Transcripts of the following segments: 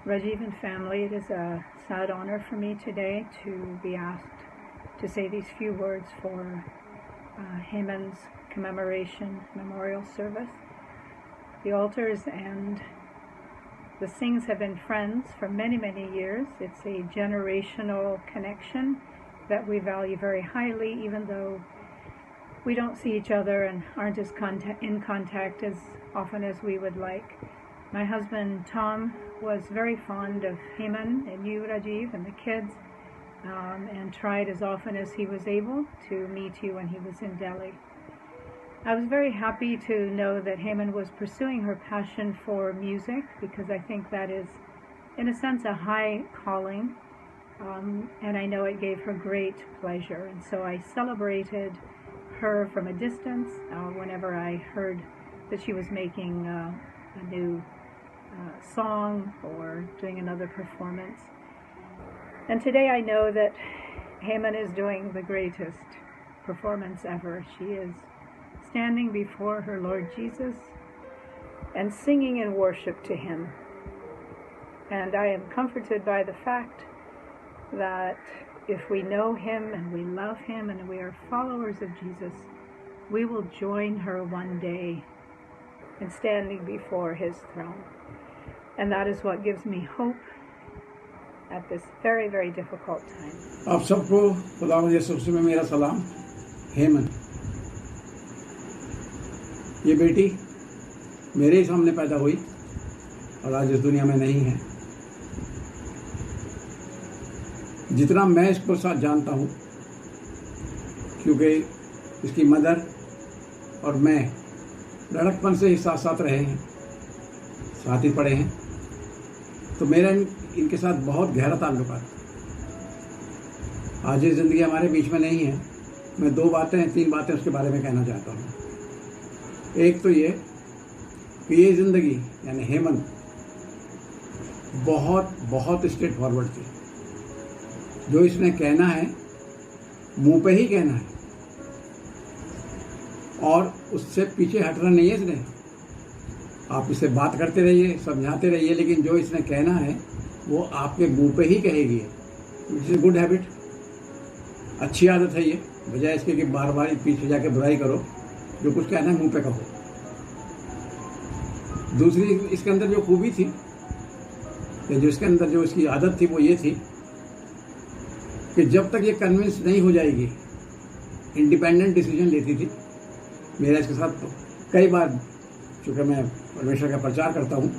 Rajiv and family, it is a sad honor for me today to be asked to say these few words for Heman's commemoration memorial service. The Alters and the Singhs have been friends for many, many years. It's a generational connection that we value very highly, even though we don't see each other and aren't as in contact as often as we would like. My husband, Tom, was very fond of Heman and you, Rajiv, and the kids, and tried as often as he was able to meet you when he was in Delhi. I was very happy to know that Heman was pursuing her passion for music, because I think that is, in a sense, a high calling, and I know it gave her great pleasure. And so I celebrated her from a distance whenever I heard that she was making a new song or doing another performance. And today I know that Heman is doing the greatest performance ever. She is standing before her Lord Jesus and singing in worship to Him. And I am comforted by the fact that if we know Him and we love Him and we are followers of Jesus, we will join her one day in standing before His throne. And that is what gives me hope at this very, very difficult time. आप सबको खुदावंद यीशु में मेरा सलाम। हेमन, ये बेटी मेरे ही सामने पैदा हुई और आज इस दुनिया में नहीं है। जितना मैं इसको साथ जानता हूँ, क्योंकि इसकी मदर और मैं लड़कपन से ही साथ साथ रहे हैं, साथ ही पढ़े हैं, तो मेरा इनके साथ बहुत गहरा ताल्लुक है। आज ये ज़िंदगी हमारे बीच में नहीं है। मैं 3 बातें उसके बारे में कहना चाहता हूँ। एक तो ये कि ये ज़िंदगी यानी हेमन बहुत स्ट्रेट फॉरवर्ड थी। जो इसने कहना है मुंह पे ही कहना है और उससे पीछे हटना नहीं है इसने। आप इससे बात करते रहिए, समझाते रहिए, लेकिन जो इसने कहना है वो आपके मुंह पे ही कहेगी। इट्स ए गुड हैबिट, अच्छी आदत है ये, बजाय इसके कि बार बार पीछे जाके बुराई करो। जो कुछ कहना है मुंह पे कहो। दूसरी इसके अंदर जो खूबी थी, जो इसके अंदर जो इसकी आदत थी, वो ये थी कि जब तक ये कन्विंस नहीं हो जाएगी, इंडिपेंडेंट डिसीजन लेती थी। मेरा इसके साथ तो कई बार, चूँकि मैं परमेश्वर का प्रचार करता हूँ,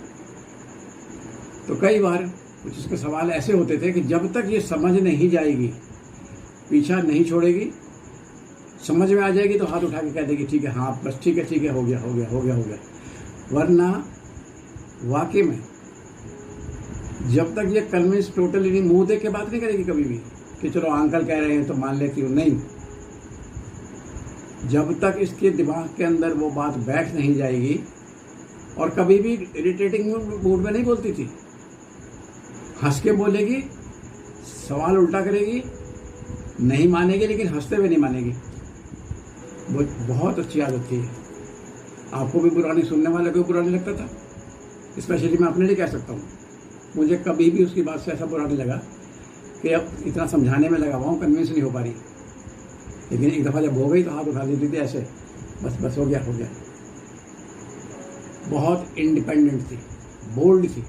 तो कई बार कुछ इसके सवाल ऐसे होते थे कि जब तक ये समझ नहीं जाएगी, पीछा नहीं छोड़ेगी, समझ में आ जाएगी तो हाथ उठा के कह देगी ठीक है, हाँ बस ठीक है, हो गया। वरना वाकई में जब तक ये कन्विंस टोटली नहीं, मुंह देख के बात नहीं करेगी कभी भी कि चलो अंकल कह रहे हैं तो मान लेती हूँ, नहीं। जब तक इसके दिमाग के अंदर वो बात बैठ नहीं जाएगी, और कभी भी इरिटेटिंग मूड में नहीं बोलती थी। हंस के बोलेगी, सवाल उल्टा करेगी, नहीं मानेगी लेकिन हंसते हुए नहीं मानेगी। वो बहुत अच्छी आदत थी। आपको भी बुरा नहीं, सुनने वाले को बुरा नहीं लगता था। स्पेशली मैं अपने लिए कह सकता हूँ, मुझे कभी भी उसकी बात से ऐसा बुरा नहीं लगा कि अब इतना समझाने में लगा हुआ हूँ, कन्विंस नहीं हो पा रही। लेकिन एक दफ़ा जब हो गई तो हाथ उठा देती थी ऐसे, बस हो गया। बहुत इंडिपेंडेंट थी, बोल्ड थी।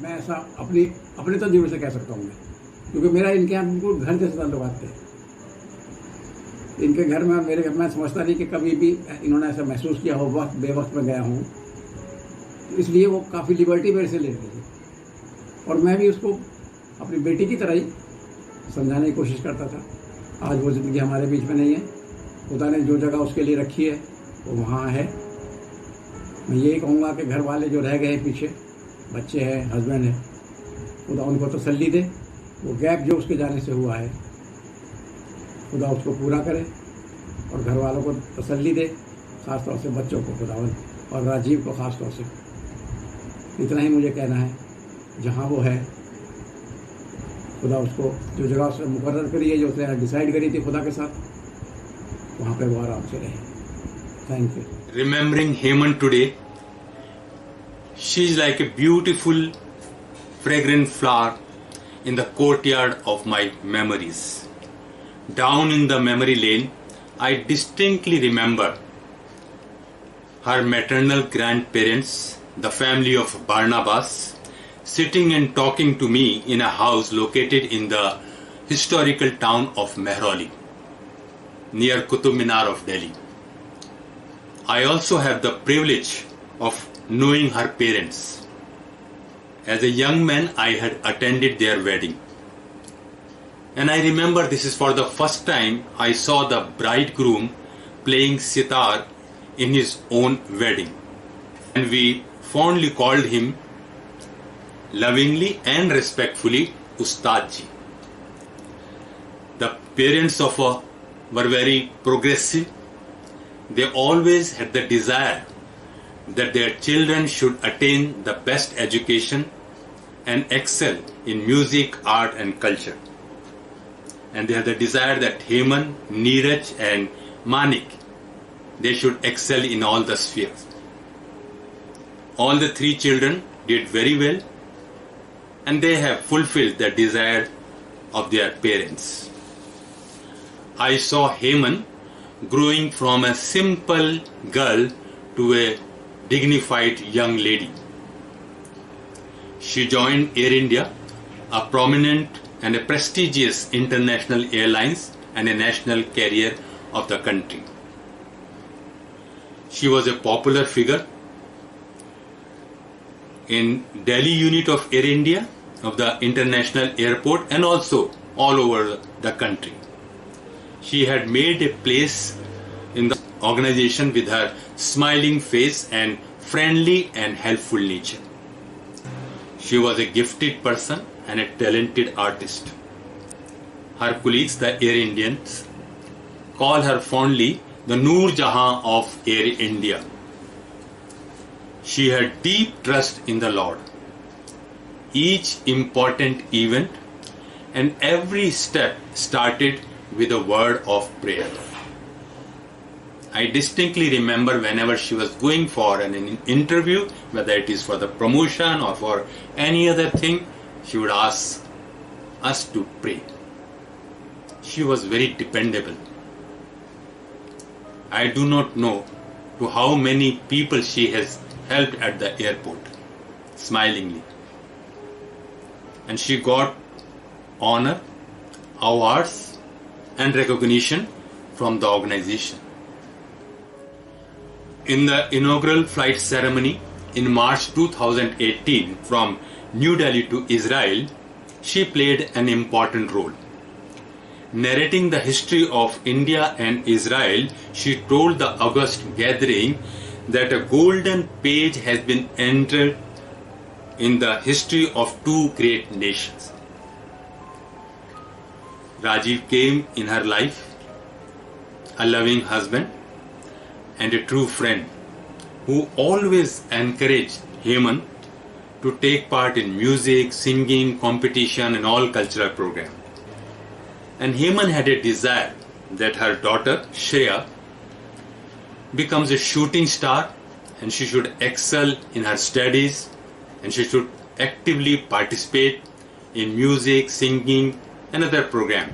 मैं ऐसा अपने तजुर्बे से कह सकता हूँ मैं, क्योंकि मेरा इनके यहाँ बिल्कुल घर जैसे ताल्लुकात थे। इनके घर में, मेरे घर में समझता नहीं कि कभी भी इन्होंने ऐसा महसूस किया हो वक्त बेवक्त में गया हूँ। इसलिए वो काफ़ी लिबर्टी मेरे से लेते थे, और मैं भी उसको अपनी बेटी की तरह ही समझाने की कोशिश करता था। आज वो ज़िंदगी हमारे बीच में नहीं है। खुदा ने जो जगह उसके लिए रखी है वो वहाँ है। मैं यही कहूँगा कि घर वाले जो रह गए पीछे, बच्चे हैं, हस्बैंड है, खुदा उनको तसल्ली दे। वो गैप जो उसके जाने से हुआ है, खुदा उसको पूरा करे और घर वालों को तसल्ली दे, ख़ास तौर से बच्चों को, खुदावंद और राजीव को ख़ास तौर से। इतना ही मुझे कहना है। जहाँ वो है, खुदा उसको जो जगह उसने मुकर्रर करी है, जो उसने डिसाइड करी थी खुदा के साथ, वहाँ पे वो आराम से रहे। Thank you. Remembering Heman today, she is like a beautiful fragrant flower in the courtyard of my memories. Down in the memory lane, I distinctly remember her maternal grandparents, the family of Barnabas, sitting and talking to me in a house located in the historical town of Mehrauli, near Qutub Minar of Delhi. I also have the privilege of knowing her parents. As a young man, I had attended their wedding. And I remember this is for the first time I saw the bridegroom playing sitar in his own wedding. And we fondly called him, lovingly and respectfully, Ustad Ji. The parents of were very progressive. They always had the desire that their children should attain the best education and excel in music, art and culture. And they had the desire that Heman, Neeraj and Manik, they should excel in all the spheres. All the three children did very well and they have fulfilled the desire of their parents. I saw Heman growing from a simple girl to a dignified young lady. She joined Air India, a prominent and a prestigious international airlines and a national carrier of the country. She was a popular figure in Delhi unit of Air India, of the international airport and also all over the country. She had made a place in the organization with her smiling face and friendly and helpful nature. She was a gifted person and a talented artist. Her colleagues, the Air Indians, call her fondly the Noor Jahan of Air India. She had deep trust in the Lord. Each important event and every step started with a word of prayer. I distinctly remember whenever she was going for an interview, whether it is for the promotion or for any other thing, she would ask us to pray. She was very dependable. I do not know to how many people she has helped at the airport, smilingly. And she got honor, awards and recognition from the organization. In the inaugural flight ceremony in March 2018 from New Delhi to Israel, she played an important role. Narrating the history of India and Israel, she told the august gathering that a golden page has been entered in the history of two great nations. Rajiv came in her life, a loving husband and a true friend who always encouraged Heman to take part in music, singing, competition and all cultural programs. And Heman had a desire that her daughter Shreya becomes a shooting star and she should excel in her studies and she should actively participate in music, singing and other programs.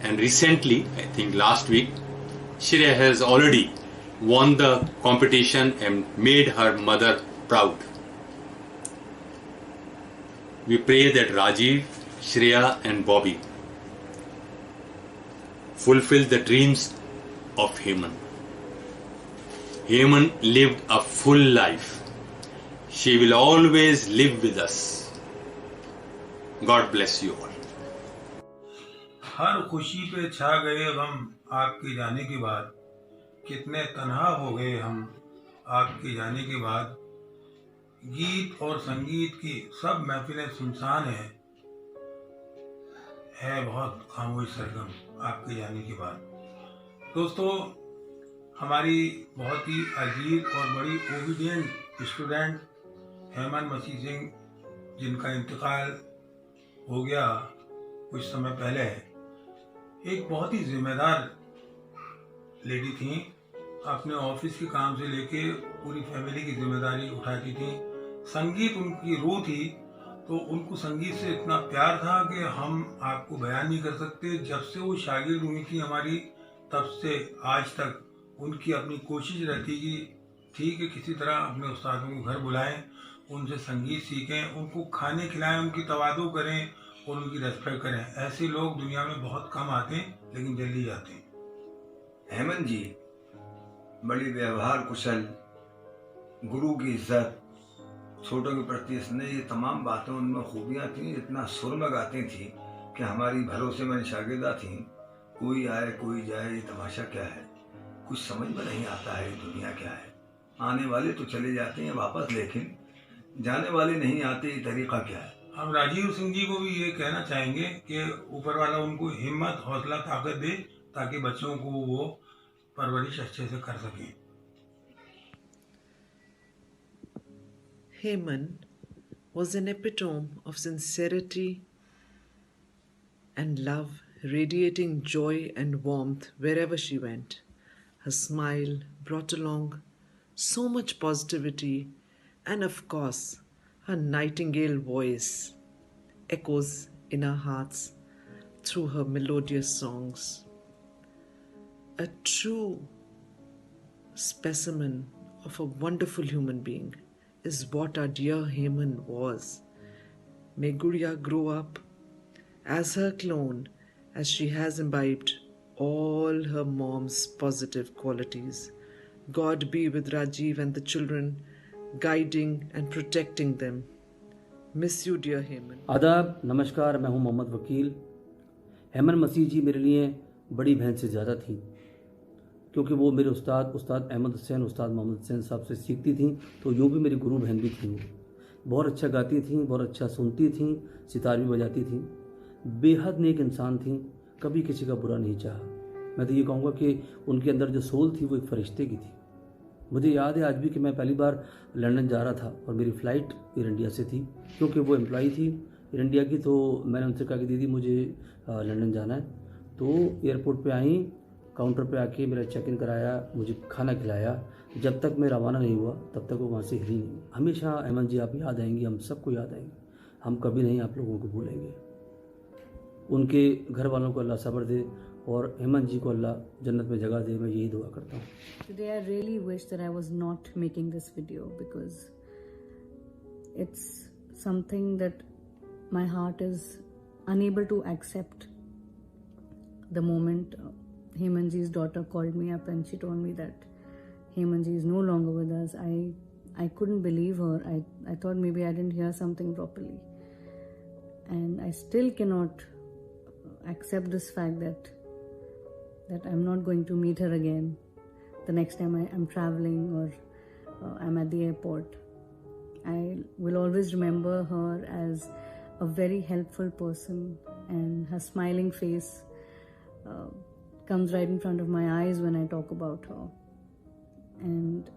And recently, I think last week, Shreya has already won the competition and made her mother proud. We pray that Rajiv, Shreya and Bobby fulfill the dreams of Heman. Heman lived a full life. She will always live with us. God bless you all. हर खुशी पे छा गए गम आपके जाने के बाद, कितने तन्हा हो गए हम आपके जाने के बाद। गीत और संगीत की सब महफिलें सुनसान है बहुत खामोश सरगम आपके जाने के बाद। दोस्तों, हमारी बहुत ही अजीज और बड़ी ओबीडियंट स्टूडेंट हेमन मसीह सिंह, जिनका इंतकाल हो गया कुछ समय पहले, एक बहुत ही जिम्मेदार लेडी थी। अपने ऑफिस के काम से लेके पूरी फैमिली की जिम्मेदारी उठाती थी। संगीत उनकी रूह थी तो उनको संगीत से इतना प्यार था कि हम आपको बयान नहीं कर सकते। जब से वो शागिर्द हुई थी हमारी, तब से आज तक उनकी अपनी कोशिश रहती कि किसी तरह अपने उस्तादों को घर बुलाएं, उनसे संगीत सीखें, उनको खाने खिलाएं, उनकी तवादो करें और उनकी रेस्पेक्ट करें। ऐसे लोग दुनिया में बहुत कम आते हैं, लेकिन जल्दी जाते हैं। हेमंत जी बड़ी व्यवहार कुशल, गुरु की इज्जत, छोटों के प्रति स्नेह, ये तमाम बातें उनमें खूबियाँ थीं। इतना सुर में गाती थी कि हमारी भरोसेमंद शागिर्दा थी। कोई आए कोई जाए, ये तमाशा क्या है, कुछ समझ में नहीं आता है, ये दुनिया क्या है। आने वाले तो चले जाते हैं वापस, लेकिन जाने वाले नहीं आते, ये तरीका क्या है। हम राजीव सिंह जी को भी ये कहना चाहेंगे कि ऊपर वाला उनको हिम्मत, हौसला, ताकत दे, ताकि बच्चों को वो परवरिश अच्छे से कर सकें। Heyman was an epitome of sincerity and love, radiating joy and warmth wherever she went. Her smile brought along so much positivity, and of course, her nightingale voice echoes in our hearts through her melodious songs. A true specimen of a wonderful human being is what our dear Heyman was. May Gudiya grow up as her clone, as she has imbibed all her mom's positive qualities. God be with Rajiv and the children, guiding and protecting them. Miss you, dear Heyman. आदाब, नमस्कार। मैं हूं मोहम्मद वकील। हेमन मसीह जी मेरे लिए बड़ी बहन से ज़्यादा थी, क्योंकि वो मेरे उस्ताद अहमद हुसैन, उस्ताद मोहम्मद हुसैन साहब से सीखती थी, तो यूँ भी मेरी गुरु बहन भी थी। वो बहुत अच्छा गाती थी, बहुत अच्छा सुनती थी, सितार भी बजाती थी, बेहद नेक इंसान थी, कभी किसी का बुरा नहीं चाहा। मैं तो ये कहूँगा कि उनके अंदर जो सोल थी वो एक फ़रिश्ते की थी। मुझे याद है आज भी कि मैं पहली बार लंदन जा रहा था और मेरी फ़्लाइट एयर इंडिया से थी, क्योंकि वो एम्प्लॉई थी एयर इंडिया की। तो मैंने उनसे कहा कि दीदी मुझे लंदन जाना है। तो एयरपोर्ट पे आई, काउंटर पे आके मेरा चेक इन कराया, मुझे खाना खिलाया। जब तक मैं रवाना नहीं हुआ तब तक वो वहाँ से हिली नहीं। हमेशा अहमद जी आप याद आएंगी, हम सबको याद आएंगे, हम कभी नहीं आप लोगों को भूलेंगे। उनके घर वालों को अल्लाह सब्र दे और हेमंत जी को अल्लाह जन्नत में जगह दे, मैं यही दुआ करता हूँ। Today I really wish that I was not making this video, because it's something that my heart is unable to accept. The moment Heyman ji's daughter called me up and she told me that Heyman ji is no longer with us, I couldn't believe her. I thought maybe I didn't hear something properly, and I still cannot accept this fact that I'm not going to meet her again the next time I'm traveling or I'm at the airport. I will always remember her as a very helpful person, and her smiling face comes right in front of my eyes when I talk about her. And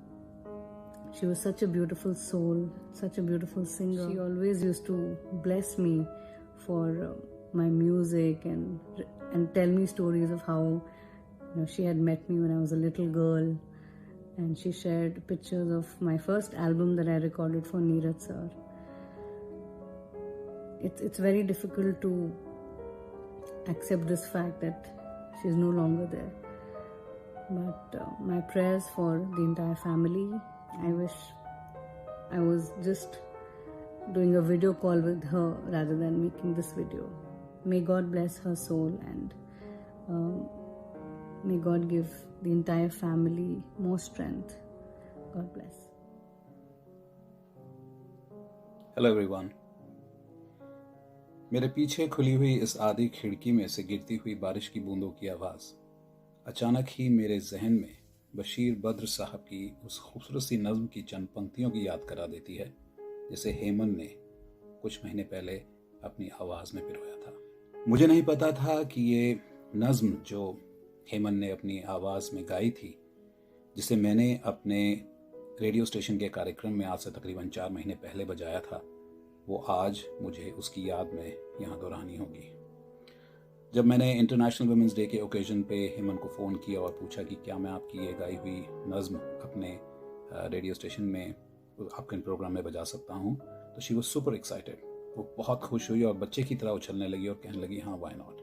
she was such a beautiful soul, such a beautiful singer. She always used to bless me for my music and tell me stories of how she had met me when I was a little girl, and she shared pictures of my first album that I recorded for Neeraj sir. It's very difficult to accept this fact that she's no longer there. But my prayers for the entire family. I wish I was just doing a video call with her rather than making this video. May God bless her soul, and may God give the entire family more strength. God bless. Hello everyone. मेरे पीछे खुली हुई इस आधी खिड़की में से गिरती हुई बारिश की बूंदों की आवाज़ अचानक ही मेरे जहन में बशीर बद्र साहब की उस खूबसूरत सी नज़्म की चंद पंक्तियों की याद करा देती है, जिसे हेमन ने कुछ महीने पहले अपनी आवाज़ में पिरोया था। मुझे नहीं पता था कि ये नज़्म जो हेमन ने अपनी आवाज़ में गाई थी, जिसे मैंने अपने रेडियो स्टेशन के कार्यक्रम में आज से तकरीबन 4 महीने पहले बजाया था, वो आज मुझे उसकी याद में यहाँ दोहरानी होगी। जब मैंने इंटरनेशनल वुमेंस डे के ओकेजन पे हेमन को फ़ोन किया और पूछा कि क्या मैं आपकी ये गाई हुई नज़्म अपने रेडियो स्टेशन में आपके प्रोग्राम में बजा सकता हूँ, तो शी वॉज सुपर एक्साइटेड वो बहुत खुश हुई और बच्चे की तरह उछलने लगी और कहने लगी हाँ व्हाई नॉट,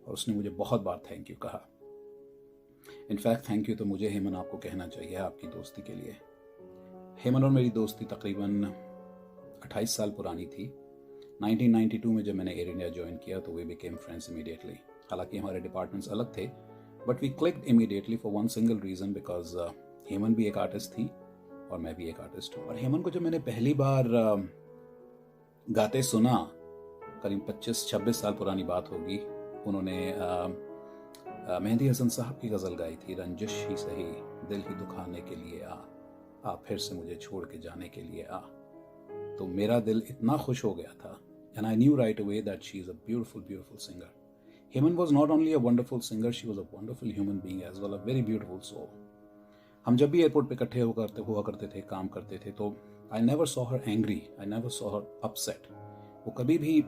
और उसने मुझे बहुत बार थैंक यू कहा। इनफैक्ट थैंक यू तो मुझे हेमन आपको कहना चाहिए आपकी दोस्ती के लिए। हेमन और मेरी दोस्ती तकरीबन 28 साल पुरानी थी। 1992 में जब मैंने एयर इंडिया ज्वाइन किया तो वी बिकेम फ्रेंड्स इमीडिएटली। हालांकि हमारे डिपार्टमेंट्स अलग थे, but we clicked immediately for one single reason, because Heman भी एक आर्टिस्ट थी और मैं भी एक आर्टिस्ट हूँ। और हेमन को जब मैंने पहली बार गाते सुना, करीब 25-26 साल पुरानी बात होगी, उन्होंने मेहंदी हसन साहब की गज़ल गाई थी, रंजिश ही सही दिल ही दुखाने के लिए आ फिर से मुझे छोड़ के जाने के लिए आ। तो मेरा दिल इतना खुश हो गया था, and I knew right away that she is a beautiful singer. हेमन was not only a wonderful singer, she was a wonderful human being as well, a very beautiful soul. हम जब भी एयरपोर्ट पे इकट्ठे हुआ करते थे, काम करते थे, तो I never saw her angry, I never saw her upset. वो कभी भी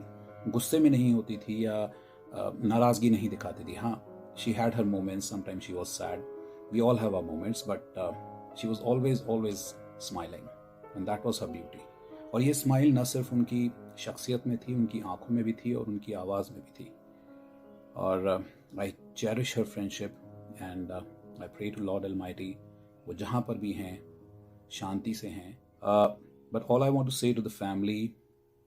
गुस्से में नहीं होती थी या नाराज़गी नहीं दिखाती थी। हाँ, she had her moments, sometimes she was sad, we all have our moments, but she was always smiling, and that was her beauty. और ये स्माइल न सिर्फ उनकी शख्सियत में थी, उनकी आंखों में भी थी और उनकी आवाज़ में भी थी। और I cherish her friendship and I pray to Lord Almighty, वो जहाँ पर भी हैं शांति से हैं। But all I want to say to the family,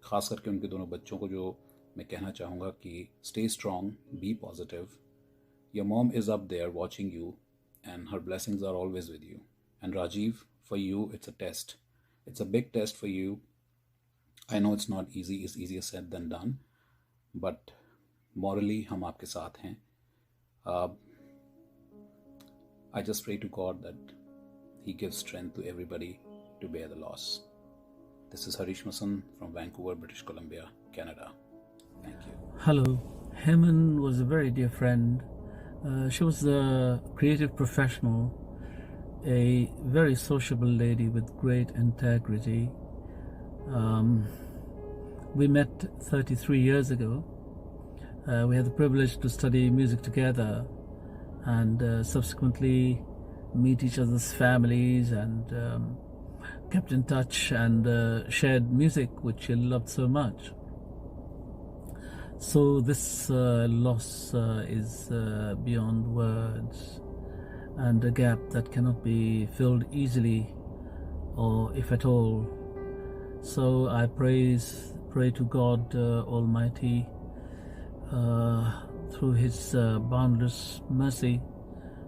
ख़ास करके उनके दोनों बच्चों को जो मैं कहना चाहूँगा कि stay strong, be positive, your mom is up there watching you and her blessings are always with you. And Rajiv, for you it's a test, it's a big test for you. I know it's not easy, it's easier said than done, but morally हम आपके साथ हैं। I just pray to God that He gives strength to everybody to bear the loss. This is Harish Masan from Vancouver, British Columbia, Canada. Thank you. Hello. Heman was a very dear friend. She was a creative professional, a very sociable lady with great integrity. We met 33 years ago. We had the privilege to study music together and subsequently meet each other's families, and kept in touch and shared music which she loved so much. So this loss is beyond words, and a gap that cannot be filled easily, or if at all. So I pray to God Almighty through His boundless mercy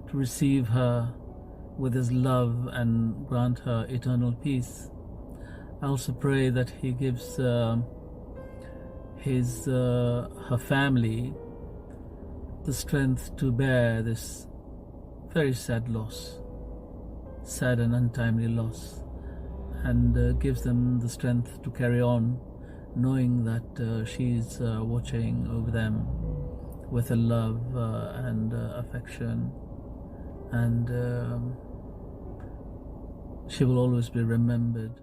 to receive her with His love and grant her eternal peace. I also pray that He gives her family the strength to bear this very sad loss, sad and untimely loss, and gives them the strength to carry on, knowing that she's watching over them with a love and affection, and she will always be remembered.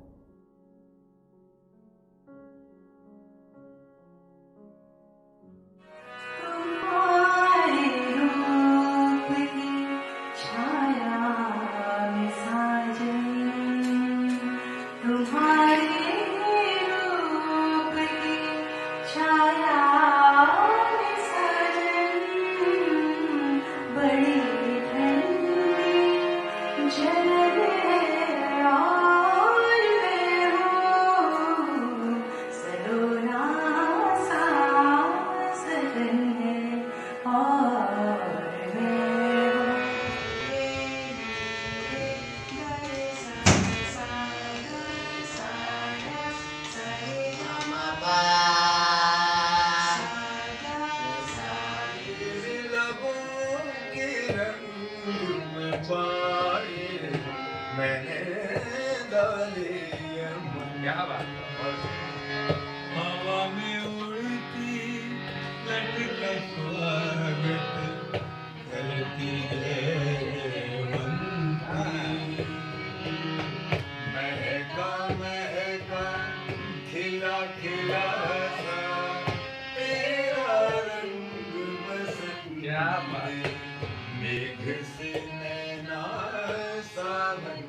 हवा में उड़ती लटका स्वागत करती है बनती, महका महका खिला खिला सा तेरा रंग बसंत, क्या बात, मेघ से नैना सावन